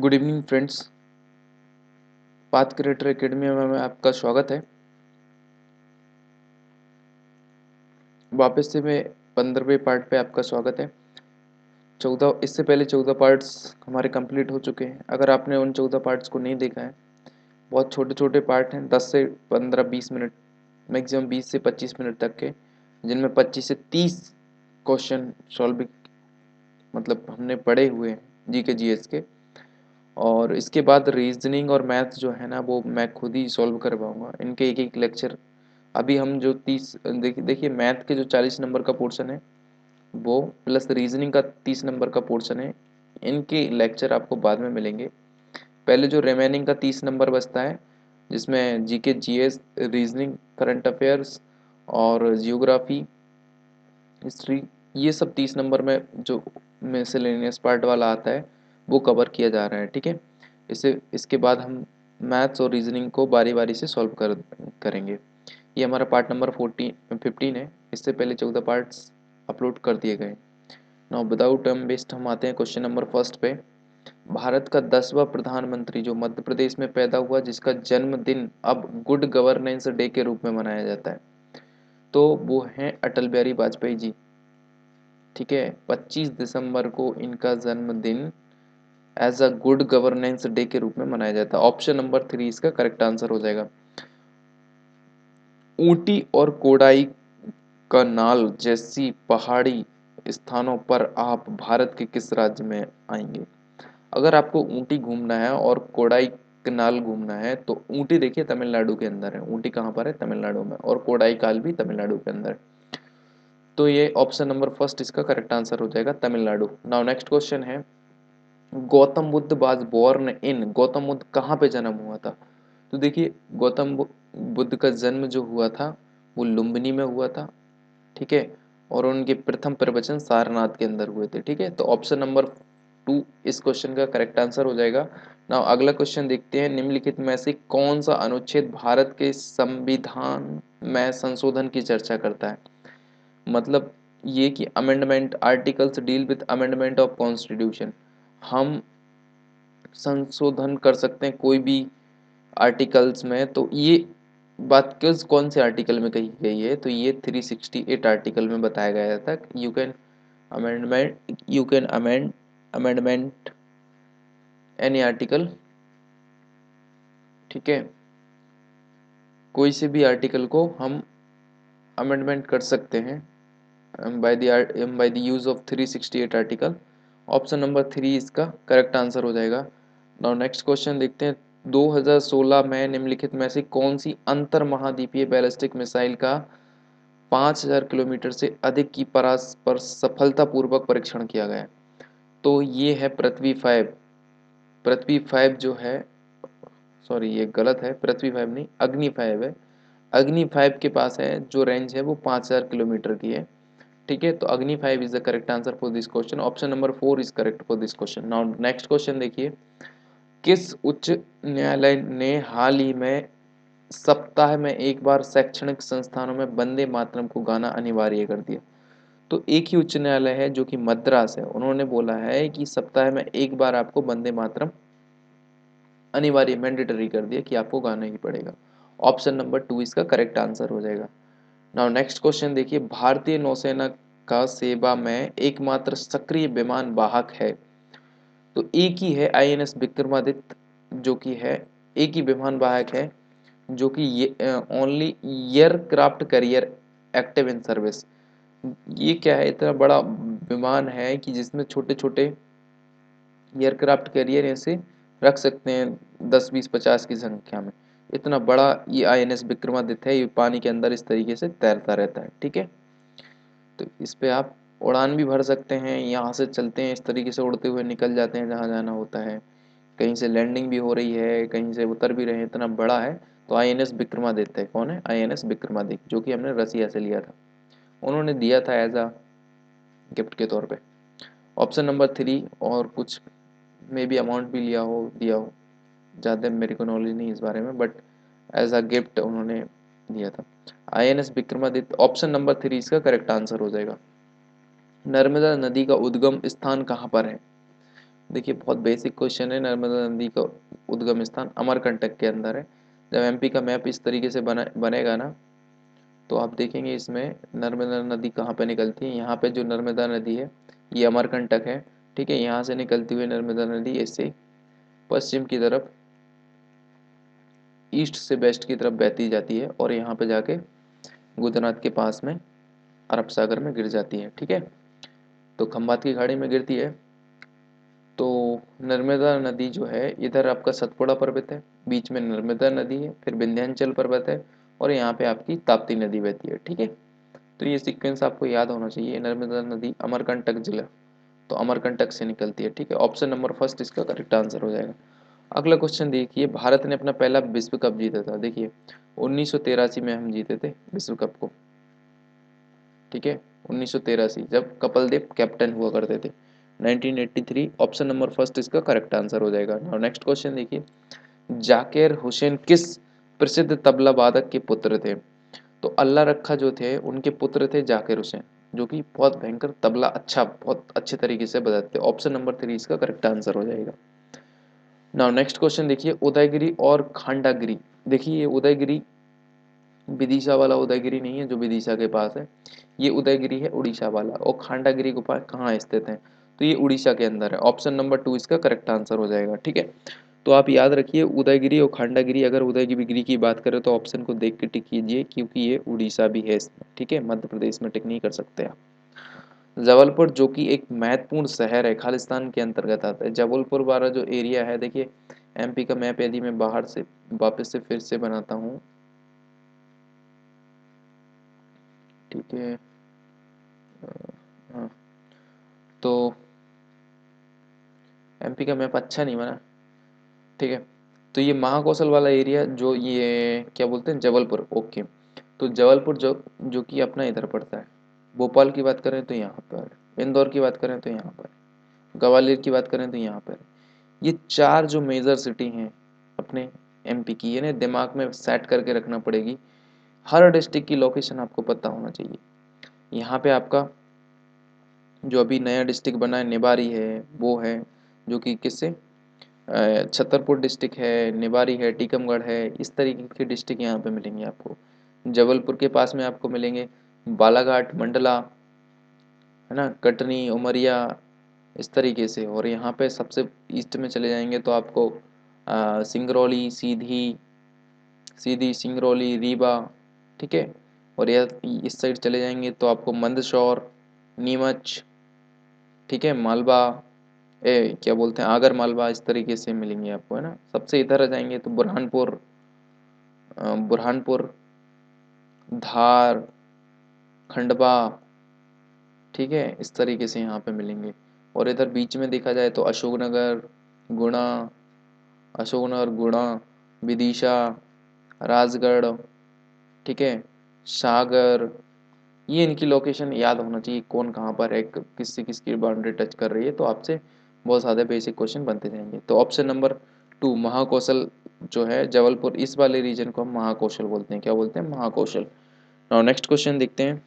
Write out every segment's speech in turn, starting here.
Good evening friends. Path creator academy में आपका स्वागत है। वापस से मैं 15वें पार्ट पे आपका स्वागत है। 14 इससे पहले 14 पार्ट्स हमारे कंप्लीट हो चुके हैं। अगर आपने उन 14 पार्ट्स को नहीं देखा है, बहुत छोटे छोटे पार्ट हैं, 10 से 15-20 मिनट, मैक्सिमम 20 से 25 मिनट तक के, जिनमें 25 से 30 क्वेश्चन सॉल्व मतलब हमने पढ़े हुए हैं जीके जीएस के। और इसके बाद रीजनिंग और मैथ्स जो है ना, वो मैं खुद ही सॉल्व करवाऊंगा। इनके एक एक लेक्चर अभी हम जो 30 देखिए मैथ के जो 40 नंबर का पोर्शन है वो, प्लस रीजनिंग का 30 नंबर का पोर्शन है, इनके लेक्चर आपको बाद में मिलेंगे। पहले जो रिमेनिंग का 30 नंबर बचता है, जिसमें GK GS, reasoning, current affairs और जियोग्राफी, हिस्ट्री, ये सब 30 नंबर में जो मिसलेनियस पार्ट वाला आता है वो कवर किया जा रहा है। ठीक है, इसके बाद हम मैथ्स और रीजनिंग को बारी बारी से सॉल्व करेंगे। ये हमारा पार्ट नंबर 15 है। इससे पहले 14 पार्ट्स अपलोड कर दिए गए। नाउ विदाउट टाइम वेस्ट हम आते हैं क्वेश्चन नंबर फर्स्ट पे। भारत का 10वां प्रधानमंत्री जो मध्य प्रदेश में पैदा हुआ, जिसका जन्मदिन अब गुड गवर्नेंस डे के रूप में मनाया जाता है, तो वो हैं अटल बिहारी वाजपेयी जी। ठीक है, 25 दिसंबर को इनका जन्मदिन as a good governance day के रूप में मनाया जाता है। ऑप्शन नंबर 3 इसका करेक्ट आंसर हो जाएगा। ऊटी और कोडाई कनाल जैसी पहाड़ी स्थानों पर आप भारत के किस राज्य में आएंगे? अगर आपको ऊटी घूमना है और कोडाई कनाल घूमना है, तो ऊटी देखिए तमिलनाडु के अंदर है। ऊटी कहाँ पर है? तमिलनाडु में। और कोडाई काल भी तमिलनाडु के अंदर। तो ये ऑप्शन नंबर फर्स्ट इसका करेक्ट आंसर हो जाएगा, तमिलनाडु। नाउ नेक्स्ट क्वेश्चन है, Gautam Buddha was born in, Gautam Buddha कहाँ पे जन्म हुआ था? तो देखिए गौतम बुद्ध का जन्म जो हुआ था वो लुम्बिनी में हुआ था। ठीक है, और उनके प्रथम प्रवचन सारनाथ के अंदर हुए थे। ठीक है, तो ऑप्शन नंबर 2 इस क्वेश्चन का करेक्ट आंसर हो जाएगा। ना अगला क्वेश्चन देखते हैं, निम्नलिखित में से कौन सा अनुच्छेद भारत के संविधान में संशोधन की चर्चा करता है? मतलब ये कि amendment articles deal with amendment of constitution, हम संशोधन कर सकते हैं कोई भी आर्टिकल्स में। तो ये बात किस कौन से आर्टिकल में कही गई है? तो ये 368 आर्टिकल में बताया गया था। You can amendment any article. ठीक है, कोई से भी आर्टिकल को हम अमेंडमेंट कर सकते हैं by the use of 368 article. Option number 3 इसका करेक्ट आंसर हो जाएगा। नाउ नेक्स्ट क्वेश्चन देखते हैं, 2016 में निम्नलिखित में से कौन सी अंतर महाद्वीपीय बैलिस्टिक मिसाइल का 5000 किलोमीटर से अधिक की परास पर सफलतापूर्वक परीक्षण किया गया? तो ये है पृथ्वी 5। पृथ्वी 5 जो है, सॉरी ये गलत है, पृथ्वी 5 नहीं, अग्नि 5 है। अग्नि 5 के पास है जो रेंज है वो 5000 किलोमीटर की है। ठीक है, तो अग्नि 5 is the correct answer for this question. Option number 4 is correct for this question. Now next question देखिए, किस उच्च न्यायालय ने हाल ही में सप्ताह में एक बार शैक्षणिक संस्थानों में वंदे मातरम को गाना अनिवार्य कर दिया? तो एक ही उच्च न्यायालय है जो कि मद्रास है, उन्होंने बोला है कि सप्ताह में एक बार आपको वंदे मातरम अनिवार्य मैंडेटरी कर दिया कि आपको गाना ही पड़ेगा। ऑप्शन नंबर 2 इसका करेक्ट आंसर हो जाएगा। नाउ नेक्स्ट क्वेश्चन देखिए, भारतीय नौसेना का सेवा में एकमात्र सक्रिय विमान वाहक है? तो एक ही है, आईएनएस विक्रमादित्य, जो कि है एक ही विमान वाहक है, जो कि only aircraft carrier active in service. ये क्या है, इतना बड़ा विमान है कि जिसमें छोटे छोटे एयरक्राफ्ट कैरियर ऐसे रख सकते हैं 10 20 50 की संख्या में। इतना बड़ा ये आईएनएस विक्रमादित्य है, ये पानी के अंदर इस तरीके से तैरता रहता है। ठीक है, तो इस पे आप उड़ान भी भर सकते हैं, यहाँ से चलते हैं इस तरीके से उड़ते हुए निकल जाते हैं जहाँ जाना होता है, कहीं से लैंडिंग भी हो रही है, कहीं से उतर भी रहे हैं, इतना बड़ा है। तो आईएनएस विक्रमादित्य कौन है? आईएनएस विक्रमादित्य, जो कि हमने रसिया से लिया था, उन्होंने दिया था एज अ गिफ्ट के तौर पे। ऑप्शन नंबर 3, और कुछ मे बी अमाउंट भी लिया हो दिया हो, ज़्यादा मेरे को नॉलेज नहीं इस बारे में, बट एज अ गिफ्ट उन्होंने दिया था आईएनएस विक्रमादित्य। ऑप्शन नंबर 3 इसका करेक्ट आंसर हो जाएगा। नर्मदा नदी का उद्गम स्थान कहाँ पर है? देखिए बहुत बेसिक क्वेश्चन है। नर्मदा नदी का उद्गम स्थान अमरकंटक के अंदर है। जब एमपी का मैप इस तरीके से बनेगा ना, तो आप देखेंगे इसमें नर्मदा नदी कहाँ पे निकलती है। यहाँ पे जो नर्मदा नदी है ये अमरकंटक है, ठीक है। यहाँ से निकलती हुई नर्मदा नदी ऐसे पश्चिम की तरफ, ईस्ट से वेस्ट की तरफ बहती जाती है और यहाँ पे जाके गुजरात के पास में अरब सागर में गिर जाती है, ठीक है। तो खंबात की खाड़ी में गिरती है। तो नर्मदा नदी जो है, इधर आपका सतपुड़ा पर्वत है, बीच में नर्मदा नदी है, फिर विंध्याचल पर्वत है और यहाँ पे आपकी ताप्ती नदी बहती है, ठीक है। तो ये सीक्वेंस आपको याद होना चाहिए। नर्मदा नदी अमरकंटक जिला, तो अमरकंटक से निकलती है, ठीक है। ऑप्शन नंबर फर्स्ट इसका करेक्ट आंसर हो जाएगा। अगला क्वेश्चन देखिए, भारत ने अपना पहला विश्व कप जीता था। देखिए 1983 में हम जीते थे विश्व कप को, ठीक है। 1983 जब कपिल देव कैप्टन हुआ करते थे। 1983 ऑप्शन नंबर फर्स्ट इसका करेक्ट आंसर हो जाएगा। नाउ नेक्स्ट क्वेश्चन देखिए, जाकिर हुसैन किस प्रसिद्ध तबला वादक के पुत्र थे। तो अल्लाह रखा जो थे उनके पुत्र थे जाकिर हुसैन, जो कि बहुत भयंकर तबला बहुत अच्छे तरीके से बजाते थे। ऑप्शन नंबर 3 इसका करेक्ट आंसर हो जाएगा। नाउ नेक्स्ट क्वेश्चन देखिए, उदयगिरी और खांडागिरी। देखिए ये उदयगिरी विदिशा वाला उदयगिरी नहीं है जो विदिशा के पास है, ये उदयगिरी है उड़ीसा वाला। और खांडागिरी गुफा कहाँ स्थित है, तो ये उड़ीसा के अंदर है। ऑप्शन नंबर 2 इसका करेक्ट आंसर हो जाएगा, ठीक है। तो आप याद रखिए उदयगिरी और खांडागिरी, अगर उदयगिरी की बात करें तो ऑप्शन को देख के टिक कीजिए, क्योंकि ये उड़ीसा भी है इसमें, ठीक है। मध्य प्रदेश में टिक नहीं कर सकते आप। जबलपुर जो कि एक महत्वपूर्ण शहर है, खालिस्तान के अंतर्गत आता है। जबलपुर वाला जो एरिया है, देखिए एमपी का मैप यदि मैं बाहर से वापस से फिर से बनाता हूँ, ठीक है। हाँ, तो एमपी का मैप अच्छा नहीं बना, ठीक है। तो ये महाकौशल वाला एरिया जो ये क्या बोलते हैं, जबलपुर, ओके। तो जबलपुर जो कि अपना इधर पड़ता है। भोपाल की बात करें तो यहाँ पर, इंदौर की बात करें तो यहाँ पर, ग्वालियर की बात करें तो यहाँ पर। ये चार जो मेजर सिटी हैं अपने एमपी की, यानी दिमाग में सेट करके रखना पड़ेगी। हर डिस्ट्रिक्ट की लोकेशन आपको पता होना चाहिए। यहाँ पे आपका जो अभी नया डिस्ट्रिक्ट बना है निवारी है, वो है जो कि किससे, छतरपुर डिस्ट्रिक्ट है, निवारी है, टीकमगढ़ है। इस तरीके के डिस्ट्रिक्ट यहाँ पे मिलेंगे आपको। जबलपुर के पास में आपको मिलेंगे बालाघाट, मंडला, है ना, कटनी, उमरिया, इस तरीके से। और यहाँ पे सबसे ईस्ट में चले जाएंगे तो आपको सिंगरौली, सीधी सीधी सिंगरौली, रीवा, ठीक है। और यह इस साइड चले जाएंगे तो आपको मंदसौर, नीमच, ठीक है, मालवा, क्या बोलते हैं, आगर मालवा, इस तरीके से मिलेंगे आपको, है ना। सबसे इधर आ जाएंगे तो बुरहानपुर, बुरहानपुर, धार, खंडवा, ठीक है, इस तरीके से यहाँ पे मिलेंगे। और इधर बीच में देखा जाए तो अशोकनगर, गुणा, अशोकनगर, गुणा, विदिशा, राजगढ़, ठीक है, सागर। ये इनकी लोकेशन याद होना चाहिए, कौन कहाँ पर है, किससे किसकी बाउंड्री टच कर रही है। तो आपसे बहुत ज़्यादा बेसिक क्वेश्चन बनते जाएंगे। तो ऑप्शन नंबर 2 महाकौशल जो है जबलपुर, इस वाले रीजन को हम महाकौशल बोलते हैं। क्या बोलते हैं, महाकौशल। नाउ नेक्स्ट क्वेश्चन देखते हैं,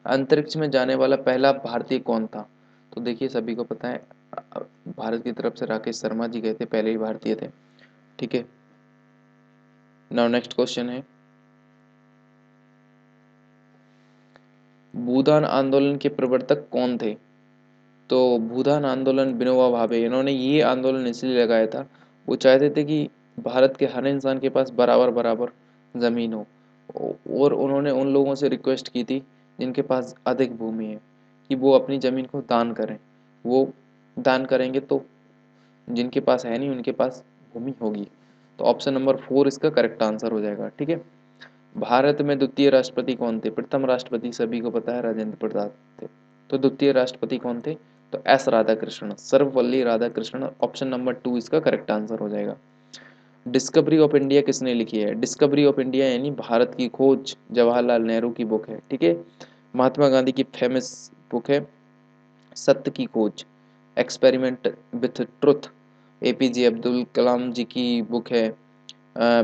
अंतरिक्ष में जाने वाला पहला भारतीय कौन था। तो देखिए सभी को पता है, भारत की तरफ से राकेश शर्मा जी गए थे, पहले ही भारतीय थे, ठीक है। नाउ नेक्स्ट क्वेश्चन है, भूदान आंदोलन के प्रवर्तक कौन थे। तो भूदान आंदोलन विनोबा भावे, इन्होंने ये आंदोलन इसलिए लगाया था, वो चाहते थे कि भारत के हर इंसान के पास बराबर बराबर ज़मीन हो। और उन्होंने उन लोगों से रिक्वेस्ट की थी जिनके पास अधिक भूमि है कि वो अपनी ज़मीन को दान करें। वो दान करेंगे तो जिनके पास है नहीं उनके पास भूमि होगी। तो ऑप्शन नंबर 4 इसका करेक्ट आंसर हो जाएगा, ठीक है। भारत में द्वितीय राष्ट्रपति कौन थे। प्रथम राष्ट्रपति सभी को पता है राजेंद्र प्रसाद थे। तो द्वितीय राष्ट्रपति कौन थे, तो S Radhakrishnan, Sarvepalli Radhakrishnan. Option number 2 इसका करेक्ट आंसर हो जाएगा। डिस्कवरी ऑफ इंडिया किसने लिखी है। डिस्कवरी ऑफ इंडिया यानी भारत की खोज, जवाहरलाल नेहरू की बुक है, ठीक है। महात्मा गांधी की फेमस बुक है सत्य की खोज, experiment with truth. APJ Abdul Kalam ji की बुक है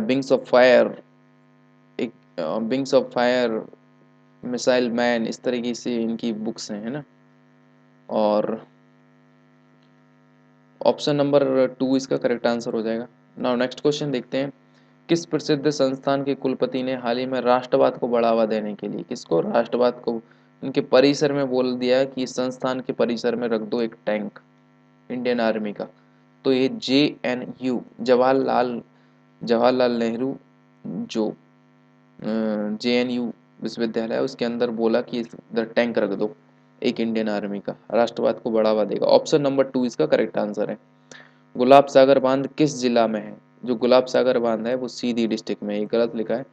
विंग्स ऑफ फायर, एक wings of fire, missile man, इस तरीके से इनकी बुक्स हैं, है ना। और ऑप्शन नंबर 2 इसका करेक्ट आंसर हो जाएगा। नाउ नेक्स्ट क्वेश्चन देखते हैं, किस प्रसिद्ध संस्थान के कुलपति ने हाल ही में राष्ट्रवाद को बढ़ावा देने के लिए, किसको, राष्ट्रवाद को उनके परिसर में बोल दिया कि इस संस्थान के परिसर में रख दो एक टैंक इंडियन आर्मी का। तो ये JNU जवाहरलाल जवाहरलाल नेहरू जो JNU विश्वविद्यालय है उसके अंदर बोला कि इधर टैंक रख दो एक इंडियन आर्मी का, राष्ट्रवाद को बढ़ावा देगा। ऑप्शन नंबर 2 इसका करेक्ट आंसर है। गुलाब सागर बांध किस जिला में है? जो गुलाब सागर बांध है वो सीधी डिस्ट्रिक्ट में है। ये गलत लिखा है,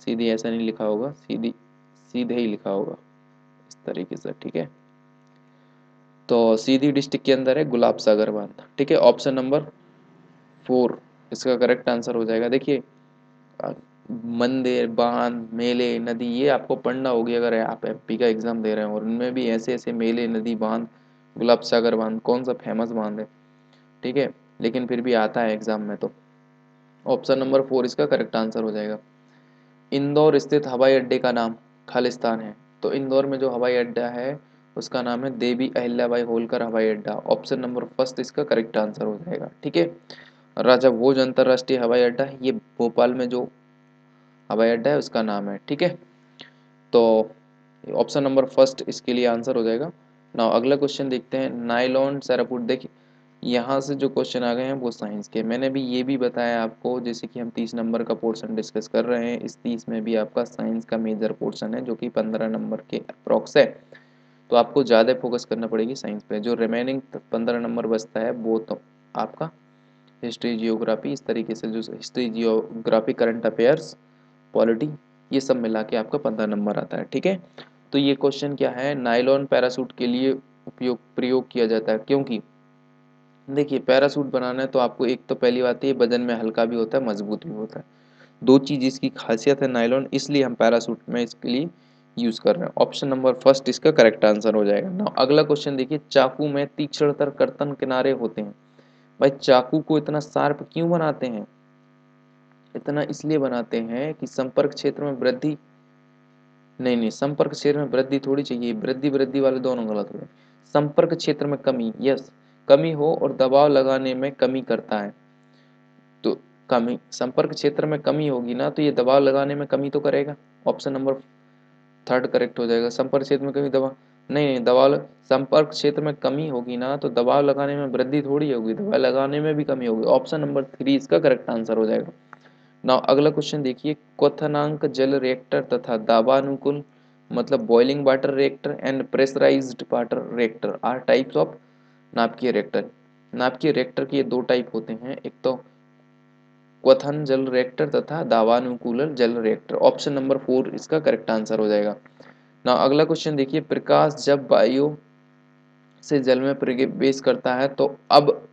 सीधी ऐसा नहीं लिखा होगा, सीधी सीधे ही लिखा होगा इस तरीके से, ठीक है। तो सीधी डिस्ट्रिक्ट के अंदर है गुलाब सागर बांध, ठीक है। ऑप्शन नंबर 4 इसका करेक्ट आंसर हो जाएगा। देखिए मंदिर, बांध, मेले, नदी, ये आपको पढ़ना होगी अगर आप MP का एग्जाम दे रहे हैं, और उनमें भी ऐसे ऐसे मेले, नदी, बांध, गुलाब सागर बांध कौन सा फेमस बांध है, ठीक है, लेकिन फिर भी आता है एग्जाम में। तो ऑप्शन नंबर 4 इसका करेक्ट आंसर हो जाएगा। इंदौर स्थित हवाई अड्डे का नाम खालिस्तान है। तो इंदौर में जो हवाई अड्डा है उसका नाम है देवी अहिल्याबाई होलकर हवाई अड्डा। ऑप्शन नंबर फर्स्ट इसका करेक्ट आंसर हो जाएगा, ठीक है। राजा भोज अंतरराष्ट्रीय हवाई अड्डा, ये भोपाल में जो हवाई अड्डा है उसका नाम है, ठीक है। तो ऑप्शन नंबर फर्स्ट इसके लिए आंसर हो जाएगा। नाउ अगला क्वेश्चन देखते हैं, नाइलॉन सैरापुट। देखिए यहाँ से जो क्वेश्चन आ गए हैं वो साइंस के, मैंने भी ये भी बताया आपको, जैसे कि हम 30 नंबर का पोर्शन डिस्कस कर रहे हैं, इस 30 में भी आपका साइंस का मेजर पोर्शन है जो कि 15 नंबर के अप्रॉक्स है। तो आपको ज़्यादा फोकस करना पड़ेगी साइंस पे। जो रिमेनिंग 15 नंबर बचता है वो तो आपका हिस्ट्री, जियोग्राफी, इस तरीके से जो history, geography, current affairs, polity, ये सब मिला के आपका 15 नंबर आता है, ठीक है। तो ये क्वेश्चन क्या है, नाइलॉन पैरासूट के लिए प्रयोग किया जाता है, क्योंकि देखिए पैरासूट बनाना है तो आपको एक तो पहली बात है ये वजन में हल्का भी होता है, मजबूत भी होता है, दो चीज इसकी खासियत है नाइलॉन, इसलिए हम पैरासूट में इसके लिए यूज कर रहे हैं। ऑप्शन नंबर फर्स्ट इसका करेक्ट आंसर हो जाएगा। ना अगला क्वेश्चन देखिए, चाकू में तीक्ष्णतर कर्तन किनारे होते हैं। भाई चाकू को इतना शार्प क्यों बनाते हैं? इतना इसलिए बनाते हैं कि संपर्क क्षेत्र में वृद्धि, नहीं, संपर्क क्षेत्र में वृद्धि थोड़ी चाहिए, वृद्धि वृद्धि वाले दोनों गलत हुए। संपर्क क्षेत्र में कमी, यस, कमी हो और दबाव लगाने में कमी करता है। तो कमी, संपर्क क्षेत्र में कमी होगी ना तो ये दबाव लगाने में कमी तो करेगा। ऑप्शन नंबर थर्ड करेक्ट हो जाएगा। संपर्क क्षेत्र में कमी, दबाव नहीं, दबाव, संपर्क क्षेत्र में कमी होगी ना तो दबाव लगाने में वृद्धि थोड़ी होगी, दबाव लगाने में भी कमी होगी। ऑप्शन नंबर 3 इसका करेक्ट आंसर हो जाएगा। नाउ अगला क्वेश्चन देखिए, क्वथनांक जल रिएक्टर तथा दाबानुकूल मतलब boiling water reactor and pressurised water reactor are types of नाभिकीय रिएक्टर। नाभिकीय रिएक्टर के ये दो टाइप होते हैं, एक तो क्वथन जल रिएक्टर तथा दावानुकूलर जल रिएक्टर। ऑप्शन नंबर 4 इसका करेक्ट आंसर हो जाएगा। ना अगला क्वेश्चन देखिए, प्रकाश जब वायु से जल में प्रवेश करता है तो अब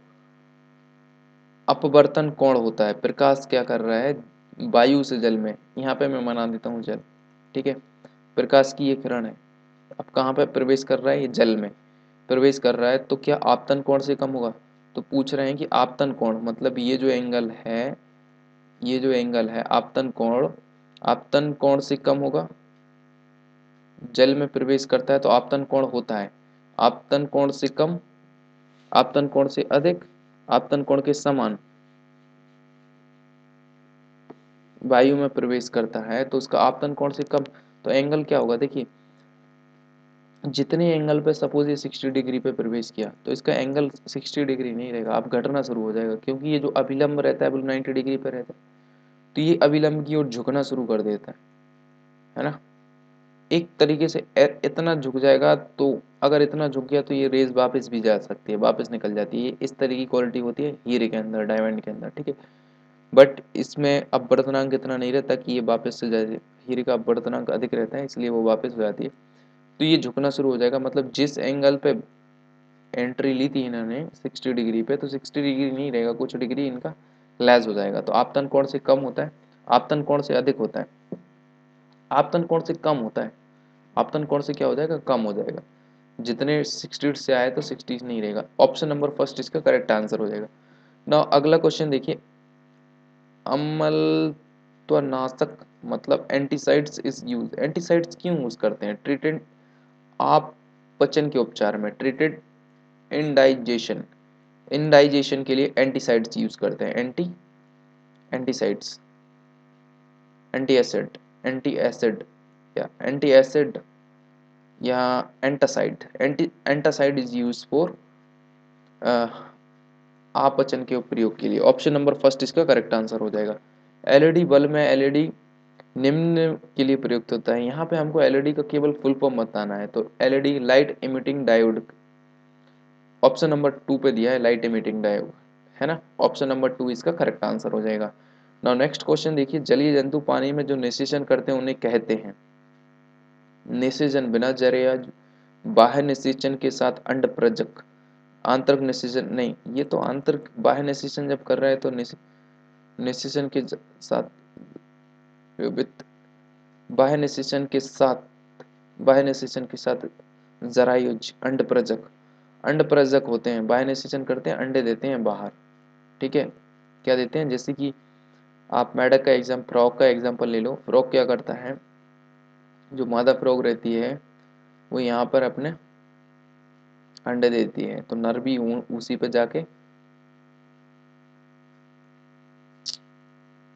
अपवर्तन कोण होता है। प्रकाश क्या कर रहा है वायु से जल में, यहाँ पे मैं बना देता हूँ जल, ठीक है। प्रकाश की ये किरण है, अब कहाँ पे प्रवेश कर रहा है, ये जल में प्रवेश कर रहा है, तो क्या आपतन कोण से कम होगा? तो पूछ रहे हैं कि आपतन कोण मतलब ये जो एंगल है, ये जो एंगल है आपतन कोण से कम होगा। जल में प्रवेश करता है तो आपतन कोण होता है, आपतन कोण से कम, आपतन कोण से अधिक, आपतन कोण के समान। वायु में प्रवेश करता है तो उसका आपतन कोण से कम, तो एंगल क्या होगा, देखिए जितने एंगल पे सपोज ये 60 डिग्री पे प्रवेश किया तो इसका एंगल 60 डिग्री नहीं रहेगा, अब घटना शुरू हो जाएगा, क्योंकि ये जो अभिलंब रहता है वो 90 डिग्री पे रहता है, तो ये अभिलंब की ओर झुकना शुरू कर देता है ना। एक तरीके से इतना झुक जाएगा, तो अगर इतना झुक गया तो ये रेज वापस भी जा सकती है, वापस निकल जाती है। इस तरह की क्वालिटी होती है हीरे के अंदर, डायमंड के अंदर, ठीक है। बट इसमें अपवर्तनांक इतना नहीं रहता कि ये वापस से जाए, हीरे का अपवर्तनांक अधिक रहता है इसलिए वो वापस हो जाती है। तो ये झुकना शुरू हो जाएगा, मतलब जिस एंगल पे एंट्री ली थी इन्होंने 60 डिग्री पे, तो 60 डिग्री नहीं रहेगा, कुछ डिग्री इनका लैस हो जाएगा। तो आपतन कोण से कम होता है, आपतन कोण से अधिक होता है, आपतन कोण से कम होता है, आपतन कोण से क्या हो जाएगा, कम हो जाएगा। जितने 60 से आए तो 60 नहीं रहेगा। ऑप्शन नंबर फर्स्ट इसका करेक्ट आंसर हो जाएगा। नाउ अगला क्वेश्चन देखिए, अम्लत्वनाशक मतलब एंटीसाइड्स इज यूज, एंटीसाइड्स क्यों यूज करते हैं? ट्रीटेड आप पचन के उपचार में, ट्रीटेड इंडाइजेशन, इंडाइजेशन के लिए एंटीसाइड्स यूज करते हैं, एंटीसाइड्स, एंटी एसिड, एंटी एसिड या एंटासाइड इज यूज फॉर आपचन के प्रयोग के लिए। ऑप्शन नंबर फर्स्ट इसका करेक्ट आंसर हो जाएगा। एलईडी बल्ब में एलईडी निम्न के लिए प्रयुक्त होता है। यहाँ पे हमको एलईडी का केवल फुल फॉर्म बताना है, तो LED light emitting diode, option number 2 पे दिया है लाइट इमिटिंग डायोड, है ना। ऑप्शन नंबर 2 इसका करेक्ट आंसर हो जाएगा। नाउ नेक्स्ट क्वेश्चन देखिए, जलीय जंतु पानी में जो निषेचन करते हैं उन्हें कहते हैं निषेचन बिना जरे या बाह्य निषेचन के साथ अंडप्रजक, आंतरिक निषेचन नहीं, ये तो आंतरिक, बाह्य निषेचन जब कर रहा है तो निषेचन के साथ बाह्य निषेचन के साथ जरायुज अंडप्रजक होते हैं, बाह्य निषेचन करते हैं, अंडे देते हैं बाहर, ठीक है। क्या देते हैं, जैसे कि आप मेढक का फ्रॉग का एग्जाम्पल ले लो। फ्रॉग क्या करता है, जो मादा फ्रॉग रहती है वो यहाँ पर अपने अंडे देती है, तो नर भी उसी पे जाके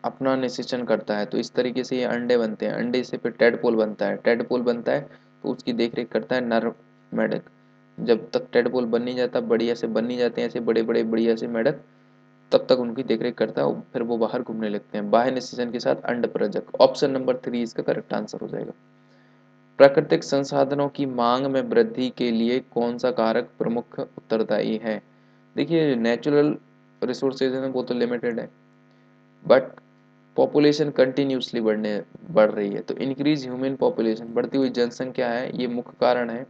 अपना निषेचन करता है, तो इस तरीके से ये अंडे बनते हैं। अंडे से फिर टेडपोल बनता है, तो उसकी देख रेख करता है नर मेढक। जब तक टेडपोल बन नहीं जाता, बढ़िया से बन नहीं जाते हैं ऐसे बड़े बड़े बढ़िया से मेढक, तब तक उनकी देख रेख करता है, फिर वो बाहर घूमने लगते हैं। बाह्य निषेचन के साथ अंडप्रजक, ऑप्शन नंबर 3 इसका करेक्ट आंसर हो जाएगा। प्राकृतिक संसाधनों की मांग में वृद्धि के लिए कौन सा कारक प्रमुख उत्तरदायी है। देखिए नेचुरल रिसोर्सेज है वो तो लिमिटेड है, बट पॉपुलेशन कंटिन्यूसली बढ़ रही है, तो इंक्रीज ह्यूमन पॉपुलेशन, बढ़ती हुई जनसंख्या है, ये मुख्य कारण है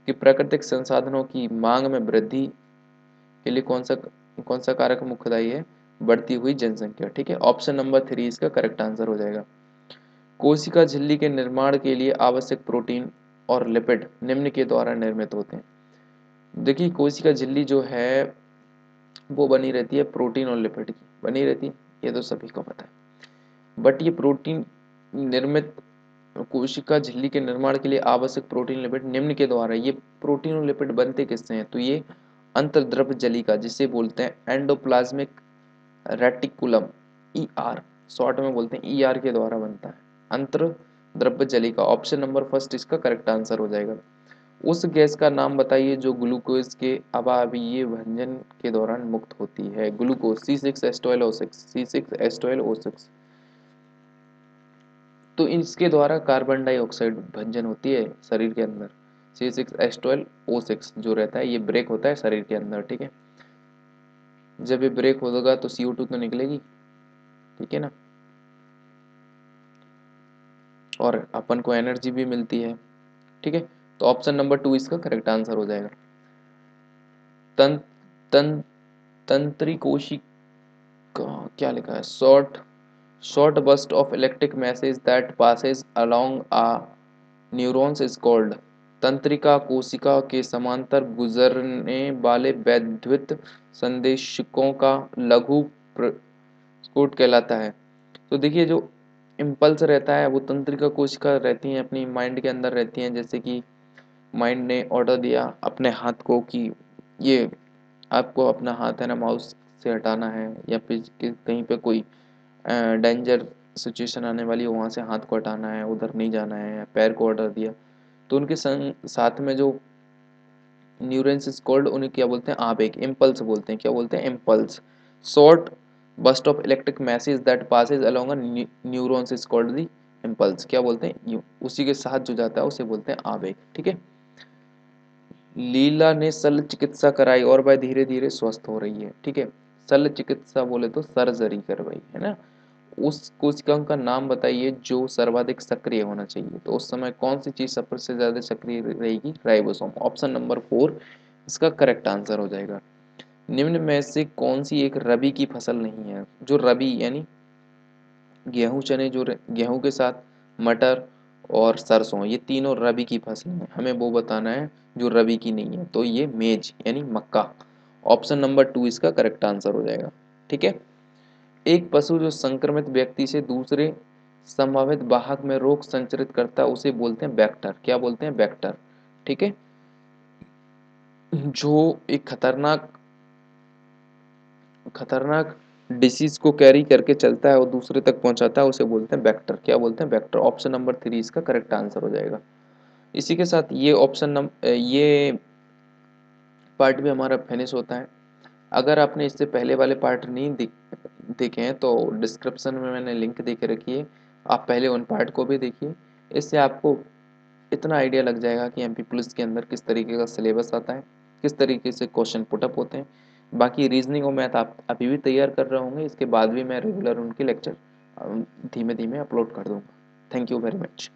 कि प्राकृतिक संसाधनों की मांग में वृद्धि के लिए कौन सा कारक मुख्यदायी है, बढ़ती हुई जनसंख्या, ठीक है। ऑप्शन नंबर 3 इसका करेक्ट आंसर हो जाएगा। कोशिका झिल्ली के निर्माण के लिए आवश्यक प्रोटीन और लिपिड निम्न के द्वारा निर्मित होते हैं। देखिए कोशिका झिल्ली जो है वो बनी रहती है प्रोटीन और लिपिड की बनी रहती है, ये तो सभी को पता है। बट ये प्रोटीन निर्मित, कोशिका झिल्ली के निर्माण के लिए आवश्यक प्रोटीन लिपिड निम्न के द्वारा, ये प्रोटीन और लिपिड बनते किससे हैं, तो ये अंतर्द्रव्य जलिका, जिसे बोलते हैं एंडोप्लाज्मिक रेटिकुलम, ER शॉर्ट में बोलते हैं, ER के द्वारा बनता है अंतर्द्रव्य जलिका। ऑप्शन नंबर फर्स्ट इसका करेक्ट आंसर हो जाएगा। उस गैस का नाम बताइए जो ग्लूकोज के अवायवीय भंजन के दौरान मुक्त होती है। ग्लूकोज C6H12O6, तो इसके द्वारा कार्बन डाइऑक्साइड भंजन होती है शरीर के अंदर। C6H12O6 जो रहता है ये ब्रेक होता है शरीर के अंदर, ठीक है। जब ये ब्रेक होगा तो CO2 तो निकलेगी, ठीक है ना, और अपन को एनर्जी भी मिलती है, ठीक है। तो ऑप्शन नंबर 2 इसका करेक्ट आंसर हो जाएगा। तन तन तंत्री कोशिका, क्या लिखा है, short burst of electric message that passes along a neurons is called, तंत्रिका कोशिका के समांतर गुजरने वाले वैद्युत संदेशकों का लघु प्रस्फुट कहलाता है। तो देखिए जो इम्पल्स रहता है वो तंत्रिका कोशिका रहती हैं, अपनी माइंड के अंदर रहती हैं। जैसे कि माइंड ने ऑर्डर दिया अपने हाथ को कि ये आपको अपना हाथ है ना माउस से हटाना है, या फिर कहीं पे कोई डेंजर सिचुएशन आने वाली है वहाँ से हाथ को हटाना है, उधर नहीं जाना है, पैर को ऑर्डर दिया, तो उनके साथ में जो न्यूरॉन्स इज कॉल्ड, उन्हें क्या बोलते हैं, आवेग, इम्पल्स बोलते हैं। क्या बोलते हैं, impulse. Short burst of electric message that passes along neurons is called the impulse. क्या बोलते हैं, उसी के साथ जो जाता है उसे बोलते हैं आवेग, ठीक है। लीला ने शल्य चिकित्सा कराई और वह धीरे धीरे स्वस्थ हो रही है, ठीक है। शल्य चिकित्सा बोले तो सर्जरी करवाई, है ना। उस कोशिकाओं का नाम बताइए जो सर्वाधिक सक्रिय होना चाहिए, तो उस समय कौन सी चीज सबसे ज्यादा सक्रिय रहेगी, राइबोसोम। ऑप्शन नंबर 4 इसका करेक्ट आंसर हो जाएगा। निम्न में से कौन सी एक रबी की फसल नहीं है, जो रबी यानी गेहूं चने, जो गेहूं के साथ मटर और सरसों, ये तीनों रबी की फसल है, हमें वो बताना है जो रबी की नहीं है, तो ये मेज यानी मक्का। ऑप्शन नंबर 2 इसका करेक्ट आंसर हो जाएगा, ठीक है। एक पशु जो संक्रमित व्यक्ति से दूसरे संभावित वाहक में रोग संचरित करता है उसे बोलते हैं वेक्टर। क्या बोलते हैं, वेक्टर, ठीक है। जो एक खतरनाक खतरनाक डिसीज को कैरी करके चलता है और दूसरे तक पहुंचाता है, उसे बोलते हैं वेक्टर। क्या बोलते हैं? वेक्टर। ऑप्शन नंबर 3 इसका करेक्ट आंसर हो जाएगा। इसी के साथ ये पार्ट भी हमारा फिनिश होता है। अगर आपने इससे पहले वाले पार्ट नहीं देखे हैं तो डिस्क्रिप्शन में मैंने लिंक दे के रखी है, आप पहले उन पार्ट को भी देखिए। इससे आपको इतना आइडिया लग जाएगा कि एमपी पुलिस के अंदर किस तरीके का सिलेबस आता है, किस तरीके से क्वेश्चन पुटअप होते हैं। बाकी रीजनिंग और मैथ आप अभी भी तैयार कर रहे होंगे, इसके बाद भी मैं रेगुलर उनके लेक्चर धीमे धीमे अपलोड कर दूंगा। Thank you very much.